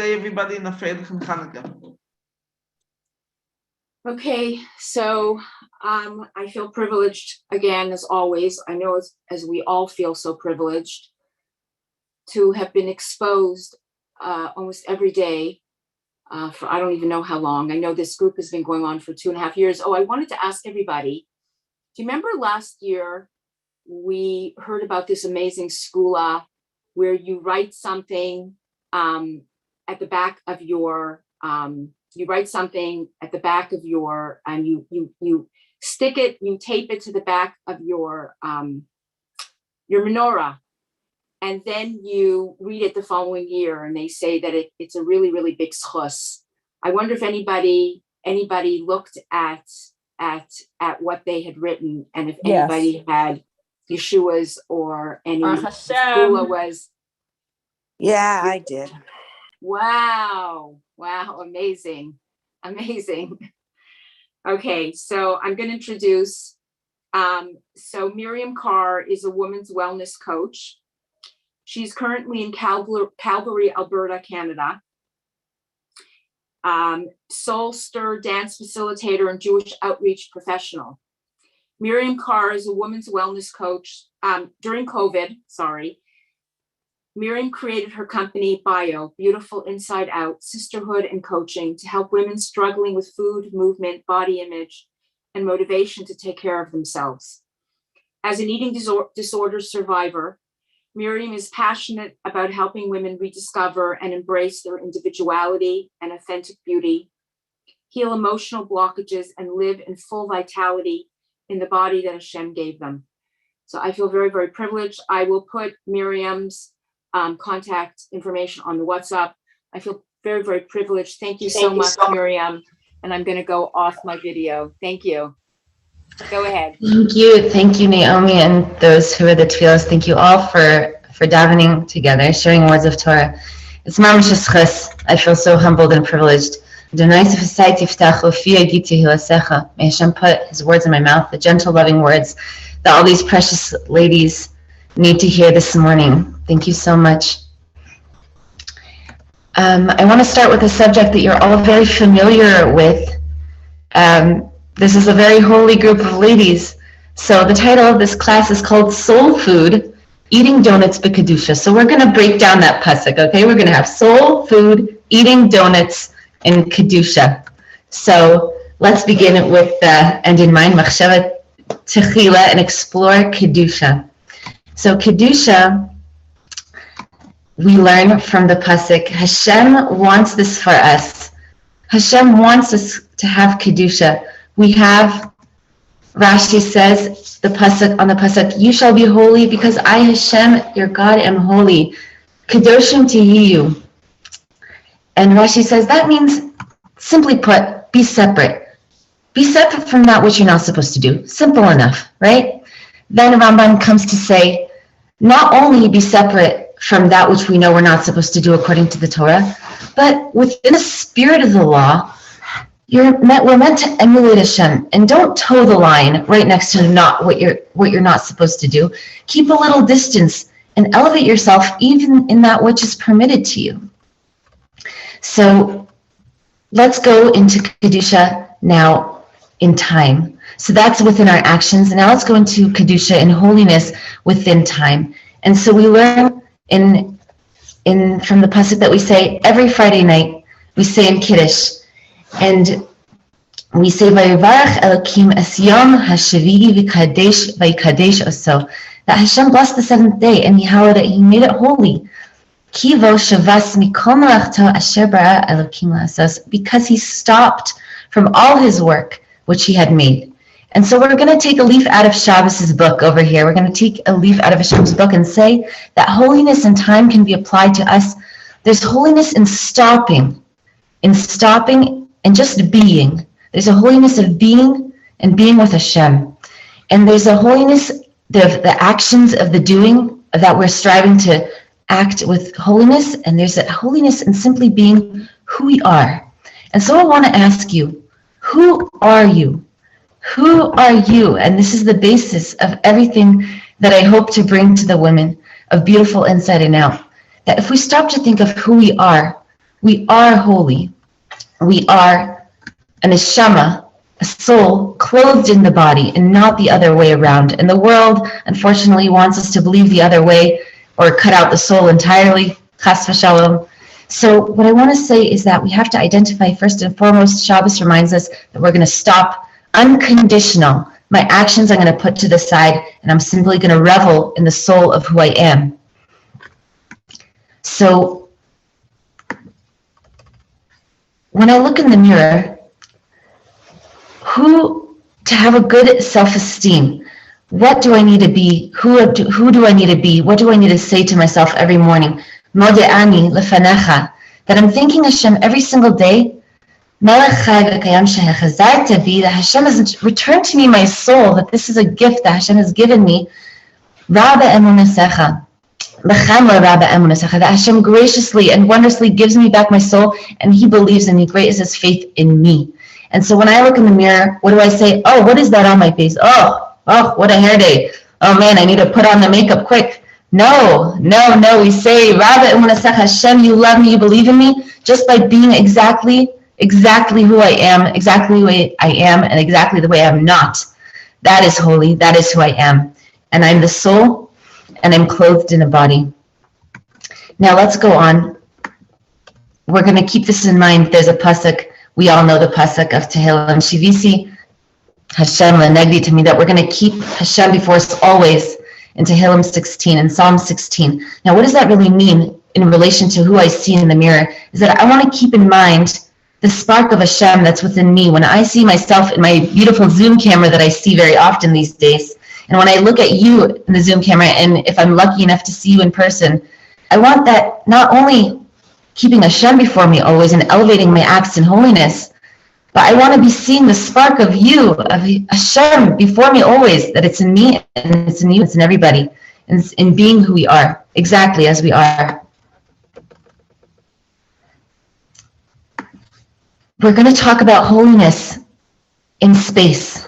day, everybody, and a Freilich and Hanukkah. Okay, so I feel privileged again, as always. I know as we all feel so privileged to have been exposed almost every day for I don't even know how long. I know this group has been going on for 2.5 years. Oh, I wanted to ask everybody, do you remember last year we heard about this amazing skula where you write something at the back of your you write something at the back of your and you stick it, you tape it to the back of your menorah, and then you read it the following year, and they say that it's a really, really big schus. I wonder if anybody looked at what they had written, and if anybody had Yeshua's or any skula was. Yeah, I did. Wow, amazing. Okay, so I'm going to introduce, so Miriam Carr is a women's wellness coach. She's currently in Calgary, Alberta, Canada. Soul Stir dance facilitator and Jewish outreach professional. Miriam Carr is a women's wellness coach. During COVID, Miriam created her company, Bio, Beautiful Inside Out, Sisterhood and Coaching, to help women struggling with food, movement, body image, and motivation to take care of themselves. As an eating disorder survivor, Miriam is passionate about helping women rediscover and embrace their individuality and authentic beauty, heal emotional blockages, and live in full vitality in the body that Hashem gave them. So I feel very, very privileged. I will put Miriam's contact information on the WhatsApp. I feel very, very privileged. Thank you so much, Miriam. And I'm going to go off my video. Thank you. Go ahead. Thank you, Naomi, and those who are the tefillos. Thank you all for davening together, sharing words of Torah. It's mamish schus. I feel so humbled and privileged. May Hashem put His words in my mouth, the gentle, loving words that all these precious ladies need to hear this morning. Thank you so much. I want to start with a subject that you're all very familiar with. This is a very holy group of ladies. So the title of this class is called Soul Food, Eating Donuts B'Kedusha. So we're going to break down that pasuk, okay? We're going to have soul food, eating donuts, and Kedusha. So let's begin with, and in mind, Machshavat Techila, and explore Kedusha. So Kedusha, we learn from the pasuk, Hashem wants this for us. Hashem wants us to have Kedusha. We have, Rashi says, the pasuk, you shall be holy because I, Hashem, your God, am holy. Kedoshim tihiyu. And Rashi says that means, simply put, be separate. Be separate from that which you're not supposed to do. Simple enough, right? Then Rambam comes to say, not only be separate from that which we know we're not supposed to do according to the Torah, but within the spirit of the law, we're meant to emulate Hashem, and don't toe the line right next to not what you're not supposed to do. Keep a little distance and elevate yourself even in that which is permitted to you. So let's go into Kedusha now in time. So that's within our actions. And now let's go into Kedusha in holiness within time. And so we learn in from the pasuk that we say every Friday night, we say in Kiddush, and we say, Vayivarach Elokim es yom hashavi'i v'kadesh oso, that Hashem blessed the seventh day and He hallowed it, He made it holy. Kivo shavas mikol melachto asher bara Elokim la'asos, because He stopped from all His work which He had made. And so we're going to take a leaf out of Shabbos' book over here. We're going to take a leaf out of Hashem's book and say that holiness and time can be applied to us. There's holiness in stopping and just being. There's a holiness of being and being with Hashem. And there's a holiness, the actions of the doing, that we're striving to act with holiness. And there's a holiness in simply being who we are. And so I want to ask you, who are you? Who are you? And this is the basis of everything that I hope to bring to the women of Beautiful Inside and Out. That if we stop to think of who we are, We are holy. We are an neshama, a soul clothed in the body and not the other way around. And the world, unfortunately, wants us to believe the other way or cut out the soul entirely. Chas v'shalom. So what I want to say is that we have to identify first and foremost, Shabbos reminds us that we're going to stop unconditional. My actions I'm going to put to the side, and I'm simply going to revel in the soul of who I am. So when I look in the mirror, to have a good self-esteem, what do I need to be? Who do I need to be? What do I need to say to myself every morning? Mode'ani lefanecha, that I'm thanking Hashem every single day. That Hashem has returned to me my soul, that this is a gift that Hashem has given me. That Hashem graciously and wondrously gives me back my soul, and He believes in me. Great is His faith in me. And so when I look in the mirror, what do I say? Oh, what is that on my face? Oh, what a hair day. Oh man, I need to put on the makeup quick. No. We say, Hashem, you love me, you believe in me, just by being exactly who I am, exactly the way I am, and exactly the way I'm not. That is holy. That is who I am. And I'm the soul, and I'm clothed in a body. Now let's go on. We're going to keep this in mind. There's a pasuk. We all know the pasuk of Tehillim Shivisi, Hashem lenegdi to me, that we're going to keep Hashem before us always in Tehillim 16 and Psalm 16. Now, what does that really mean in relation to who I see in the mirror? Is that I want to keep in mind the spark of Hashem that's within me. When I see myself in my beautiful Zoom camera that I see very often these days, and when I look at you in the Zoom camera, and if I'm lucky enough to see you in person, I want that not only keeping Hashem before me always and elevating my acts in holiness, but I want to be seeing the spark of you, of Hashem before me always, that it's in me and it's in you, it's in everybody, and in being who we are, exactly as we are. We're going to talk about holiness in space.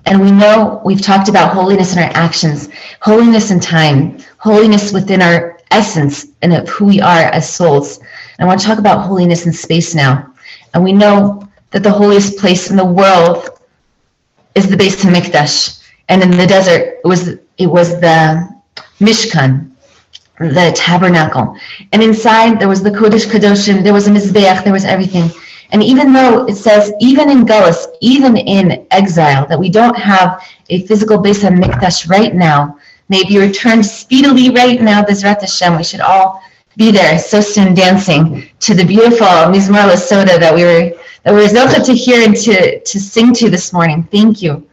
And we know we've talked about holiness in our actions, holiness in time, holiness within our essence and of who we are as souls. And I want to talk about holiness in space now. And we know that the holiest place in the world is the Beis HaMikdash. And in the desert, it was the Mishkan, the tabernacle. And inside, there was the Kodesh Kadoshim, there was a Mizbeach, there was everything. And even though it says, even in Gullus, even in exile, that we don't have a physical Beis HaMikdash right now, may it be returned speedily right now, Bezrat Hashem. We should all be there so soon, dancing to the beautiful Mizmor Lasoda that we were zocha to hear and to sing to this morning. Thank you.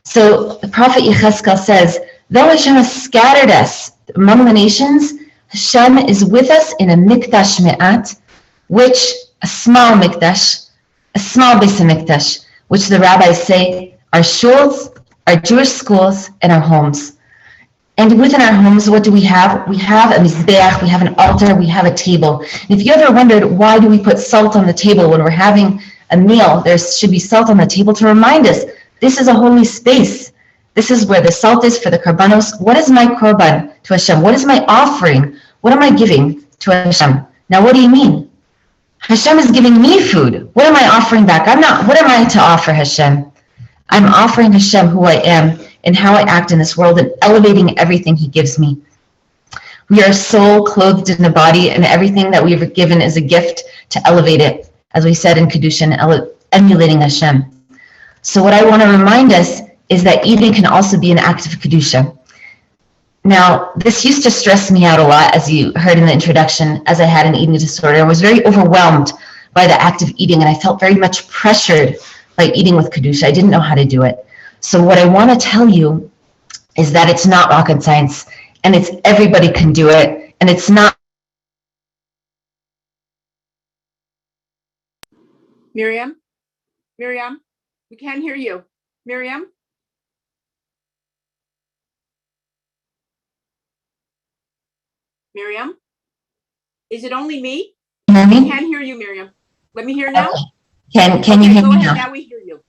So the prophet Yechezkel says, though Hashem has scattered us among the nations, Hashem is with us in a mikdash me'at, which a small mikdash, a small Beis HaMikdash, which the rabbis say are shuls, our Jewish schools, and our homes. And within our homes, what do we have? We have a mizbeach, we have an altar, we have a table. And if you ever wondered, why do we put salt on the table when we're having a meal? There should be salt on the table to remind us, this is a holy space. This is where the salt is for the karbanos. What is my korban to Hashem? What is my offering? What am I giving to Hashem? Now, what do you mean? Hashem is giving me food. What am I offering back? What am I to offer Hashem? I'm offering Hashem who I am and how I act in this world and elevating everything He gives me. We are a soul clothed in a body, and everything that we've given is a gift to elevate it, as we said in Kedushin, emulating Hashem. So what I want to remind us is that eating can also be an act of Kedusha. Now, this used to stress me out a lot, as you heard in the introduction, as I had an eating disorder. I was very overwhelmed by the act of eating, and I felt very much pressured by eating with Kedusha. I didn't know how to do it. So what I want to tell you is that it's not rocket science, and it's everybody can do it, and it's not. Miriam, we can't hear you. Miriam? Miriam? Is it only me? Can you hear me? I can't hear you, Miriam. Let me hear now. Okay. Can you hear me now? Now we hear you.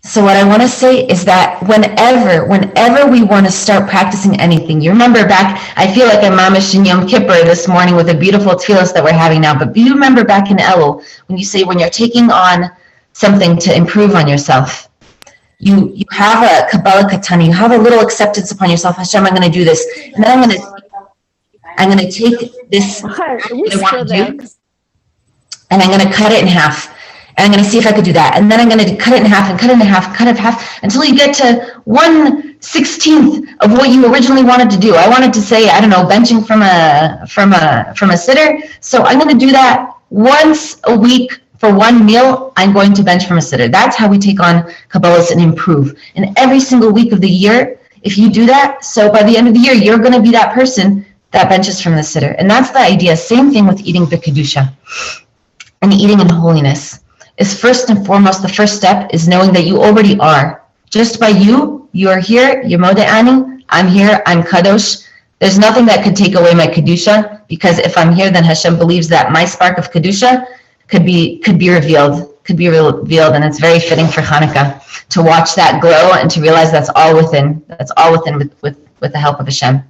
So what I want to say is that whenever we want to start practicing anything, you remember back, I feel like I'm mamish in Yom Kippur this morning with the beautiful tefillos that we're having now, but do you remember back in Elul, when you say when you're taking on something to improve on yourself, you have a Kabbalah Katana, you have a little acceptance upon yourself, Hashem, I'm going to do this, and then I'm going to take this that I want to do, and I'm going to cut it in half. And I'm going to see if I could do that. And then I'm going to cut it in half and cut it in half, cut it in half until you get to 1/16 of what you originally wanted to do. I wanted to say, I don't know, benching from a sitter. So I'm going to do that once a week for one meal. I'm going to bench from a sitter. That's how we take on Kabbalahs and improve. And every single week of the year, if you do that, so by the end of the year, you're going to be that person that benches from the sitter. And that's the idea. Same thing with eating b'kedusha and eating in holiness. Is first and foremost, the first step is knowing that you already are. Just by you are here, you're Modeh, I'm here, I'm Kadosh. There's nothing that could take away my Kedusha, because if I'm here, then Hashem believes that my spark of Kedusha could be revealed, and it's very fitting for Hanukkah to watch that glow and to realize that's all within with the help of Hashem.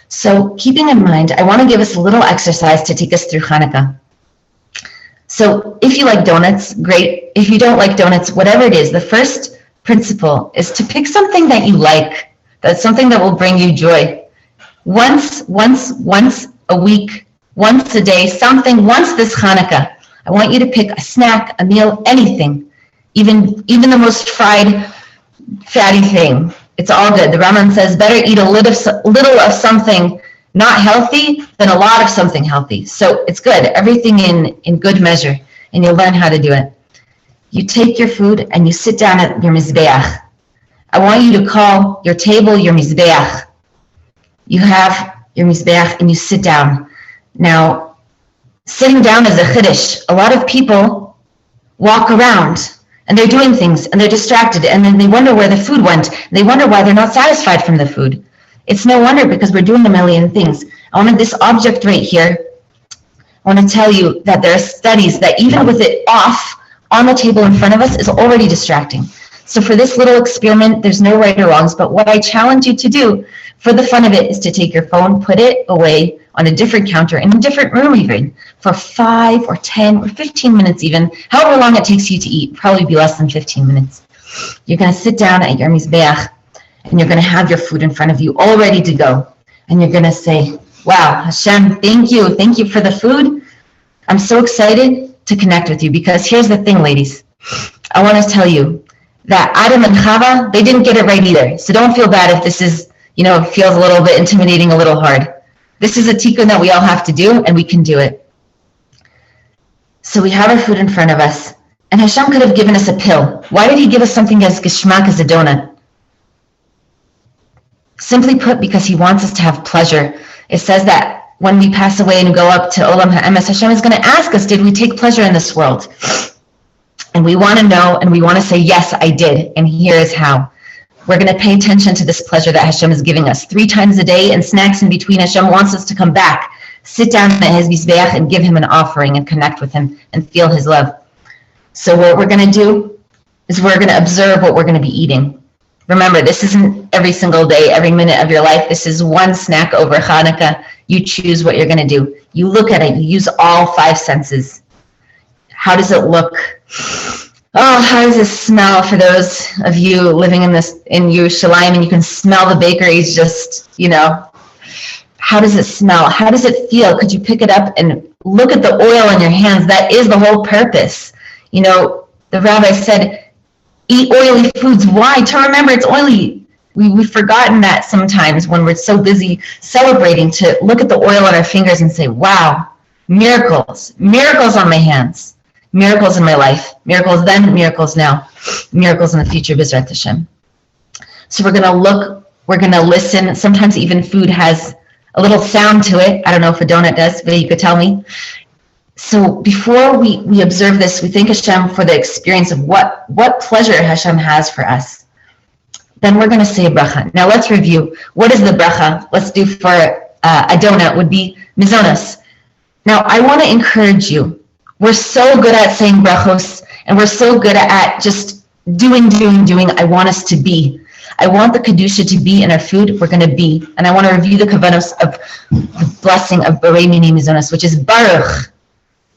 So keeping in mind, I want to give us a little exercise to take us through Hanukkah. So if you like donuts, great. If you don't like donuts, whatever it is, the first principle is to pick something that you like. That's something that will bring you joy. Once a week, once a day, something, once this Hanukkah. I want you to pick a snack, a meal, anything. Even the most fried, fatty thing. It's all good. The Rambam says better eat a little of something not healthy than a lot of something healthy. So it's good. Everything in good measure. And you'll learn how to do it. You take your food and you sit down at your mizbeach. I want you to call your table your mizbeach. You have your mizbeach and you sit down. Now, sitting down is a chiddush. A lot of people walk around and they're doing things and they're distracted, and then they wonder where the food went. They wonder why they're not satisfied from the food. It's no wonder, because we're doing a million things. I wanted this object right here. I want to tell you that there are studies that even with it off on the table in front of us is already distracting. So for this little experiment, there's no right or wrongs, but what I challenge you to do for the fun of it is to take your phone, put it away on a different counter in a different room even for 5 or 10 or 15 minutes even, however long it takes you to eat, probably be less than 15 minutes. You're going to sit down at your mizbeach, and you're going to have your food in front of you all ready to go. And you're going to say, wow, Hashem, thank you for the food. I'm so excited to connect with you, because here's the thing, ladies. I want to tell you that Adam and Chava, they didn't get it right either. So don't feel bad if this is, feels a little bit intimidating, a little hard. This is a tikkun that we all have to do, and we can do it. So we have our food in front of us, and Hashem could have given us a pill. Why did he give us something as geschmack as a donut? Simply put, because he wants us to have pleasure. It says that when we pass away and go up to Olam HaEmes, Hashem is going to ask us, did we take pleasure in this world? And we want to know, and we want to say, yes, I did, and here is how. We're going to pay attention to this pleasure that Hashem is giving us. 3 times a day, and snacks in between. Hashem wants us to come back, sit down at his mizbeach and give him an offering and connect with him and feel his love. So what we're going to do is we're going to observe what we're going to be eating. Remember, this isn't every single day, every minute of your life. This is one snack over Hanukkah. You choose what you're going to do. You look at it. You use all 5 senses. How does it look? Oh, how does it smell for those of you living in Yerushalayim, and you can smell the bakeries just, How does it smell? How does it feel? Could you pick it up and look at the oil in your hands? That is the whole purpose. The rabbi said, eat oily foods. Why? To remember it's oily. We've forgotten that sometimes when we're so busy celebrating, to look at the oil on our fingers and say, wow, miracles on my hands, miracles in my life, miracles then, miracles now, miracles in the future, B'ezrat Hashem. So we're going to look, we're going to listen. Sometimes even food has a little sound to it. I don't know if a donut does, but you could tell me. So before we observe this, we thank Hashem for the experience of what pleasure Hashem has for us. Then we're going to say a bracha. Now let's review. What is the bracha? Let's do for a donut would be mizonos. Now I want to encourage you. We're so good at saying brachos, and we're so good at just doing. I want us to be. I want the Kedusha to be in our food. We're going to be. And I want to review the Kavanos of the blessing of Borei Mini Mizonos, which is Baruch.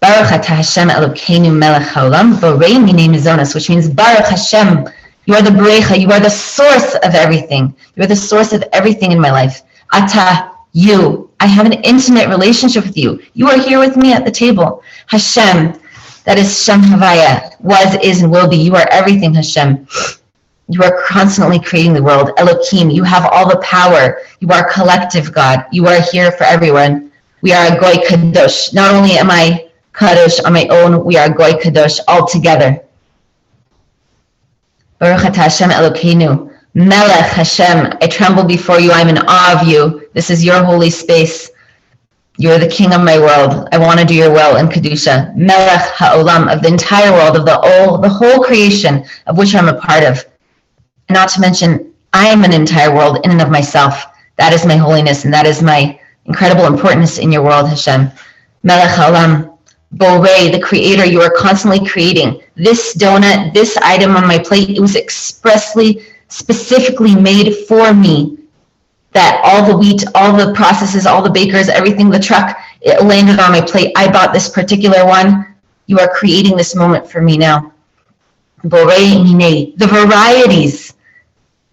Baruch Atah Hashem Elokeinu Melech HaOlam Borei Mini Mizonos, which means Baruch Hashem. You are the Berecha. You are the source of everything. You are the source of everything in my life. Atah, you. I have an intimate relationship with you. You are here with me at the table. Hashem, that is Shem Havaya, was, is, and will be. You are everything, Hashem. You are constantly creating the world. Elohim, you have all the power. You are collective God. You are here for everyone. We are a Goy Kadosh. Not only am I Kadosh on my own, we are Goy Kadosh all together. Baruch Atah Hashem Elokeinu, Melech Hashem, I tremble before you. I'm in awe of you. This is your holy space. You are the king of my world. I want to do your will in Kedusha. Melech HaOlam, of the entire world, of the whole creation, of which I'm a part of. Not to mention, I am an entire world in and of myself. That is my holiness, and that is my incredible importance in your world, Hashem. Melech HaOlam, Borei, the creator, you are constantly creating. This donut, this item on my plate, it was specifically made for me. That all the wheat, all the processes, all the bakers, everything, the truck, it landed on my plate. I bought this particular one. You are creating this moment for me now. Borei Minei, the varieties.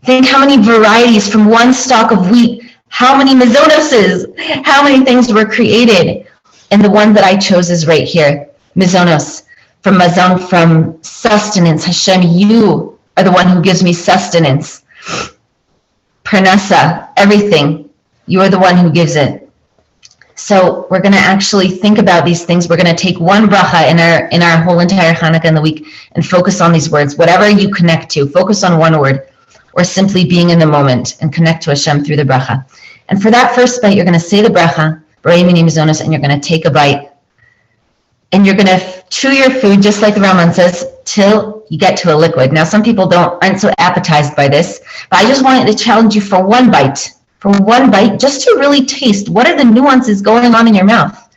Think how many varieties from one stalk of wheat, how many mizonoses, how many things were created. And the one that I chose is right here, mizonos, from mazon, from sustenance. Hashem, you are the one who gives me sustenance. Parnasa, everything. You are the one who gives it. So we're going to actually think about these things. We're going to take one bracha in our whole entire Hanukkah in the week and focus on these words. Whatever you connect to, focus on one word, or simply being in the moment and connect to Hashem through the bracha. And for that first bite, you're going to say the bracha, Borei Mini Mizonos, and you're going to take a bite. And you're going to chew your food, just like the Rambam says, till you get to a liquid. Now, some people aren't so appetized by this, but I just wanted to challenge you for one bite, just to really taste what are the nuances going on in your mouth.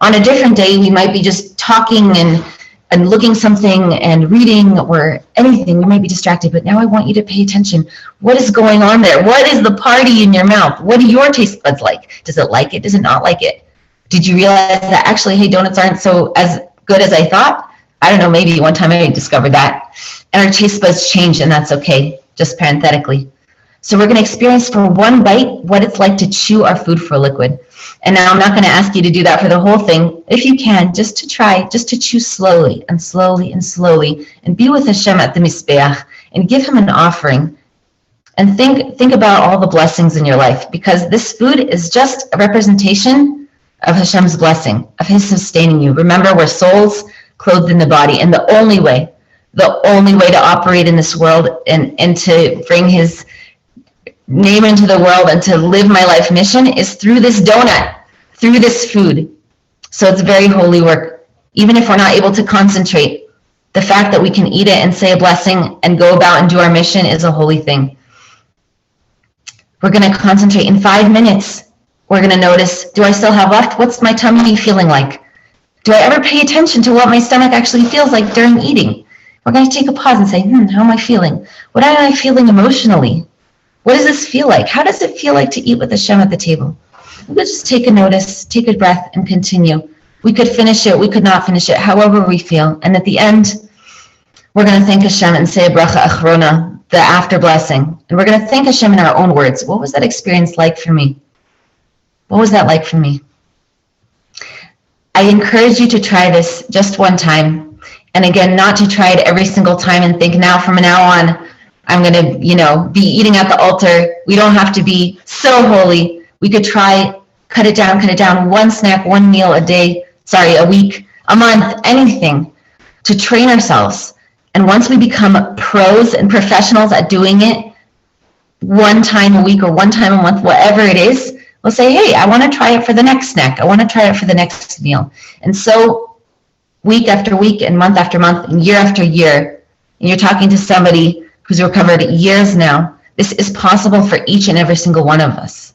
On a different day, we might be just talking and looking something and reading or anything. We might be distracted, but now I want you to pay attention. What is going on there? What is the party in your mouth? What do your taste buds like? Does it like it? Does it not like it? Did you realize that actually, hey, donuts aren't so as good as I thought? I don't know, maybe one time I discovered that. And our taste buds change, and that's okay, just parenthetically. So we're going to experience for one bite what it's like to chew our food for a liquid. And now I'm not going to ask you to do that for the whole thing. If you can, just to try, just to chew slowly and slowly and slowly, and be with Hashem at the Mizbeach, and give him an offering. And think about all the blessings in your life, because this food is just a representation of Hashem's blessing, of his sustaining you. Remember, we're souls clothed in the body, and the only way to operate in this world and to bring his name into the world and to live my life mission is through this donut, through this food. So it's very holy work. Even if we're not able to concentrate, the fact that we can eat it and say a blessing and go about and do our mission is a holy thing. We're going to concentrate in 5 minutes. We're going to notice, do I still have left? What's my tummy feeling like? Do I ever pay attention to what my stomach actually feels like during eating? We're going to take a pause and say, how am I feeling? What am I feeling emotionally? What does this feel like? How does it feel like to eat with Hashem at the table? We'll just take a notice, take a breath, and continue. We could finish it, we could not finish it, however we feel. And at the end, we're going to thank Hashem and say a bracha achrona, the after blessing. And we're going to thank Hashem in our own words. What was that experience like for me? What was that like for me? I encourage you to try this just one time. And again, not to try it every single time and think from now on, I'm going to, be eating at the altar. We don't have to be so holy. We could try, cut it down, one snack, one meal a week, a month, anything to train ourselves. And once we become pros and professionals at doing it, one time a week or one time a month, whatever it is, we'll say, hey, I want to try it for the next snack. I want to try it for the next meal. And so week after week and month after month and year after year, and you're talking to somebody who's recovered years now, this is possible for each and every single one of us.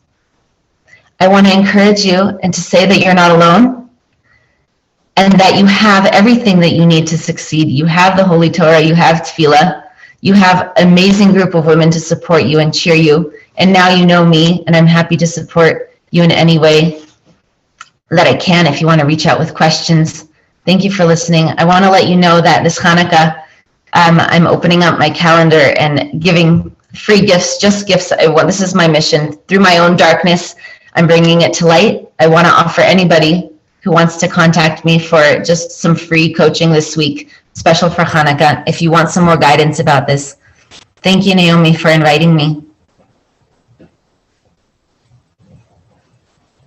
I want to encourage you and to say that you're not alone and that you have everything that you need to succeed. You have the Holy Torah, you have Tefillah, You have an amazing group of women to support you and cheer you. And now you know me, and I'm happy to support you in any way that I can if you want to reach out with questions. Thank you for listening. I want to let you know that this Hanukkah, I'm opening up my calendar and giving free gifts, just gifts. This is my mission. Through my own darkness, I'm bringing it to light. I want to offer anybody who wants to contact me for just some free coaching this week, special for Hanukkah, if you want some more guidance about this. Thank you, Naomi, for inviting me.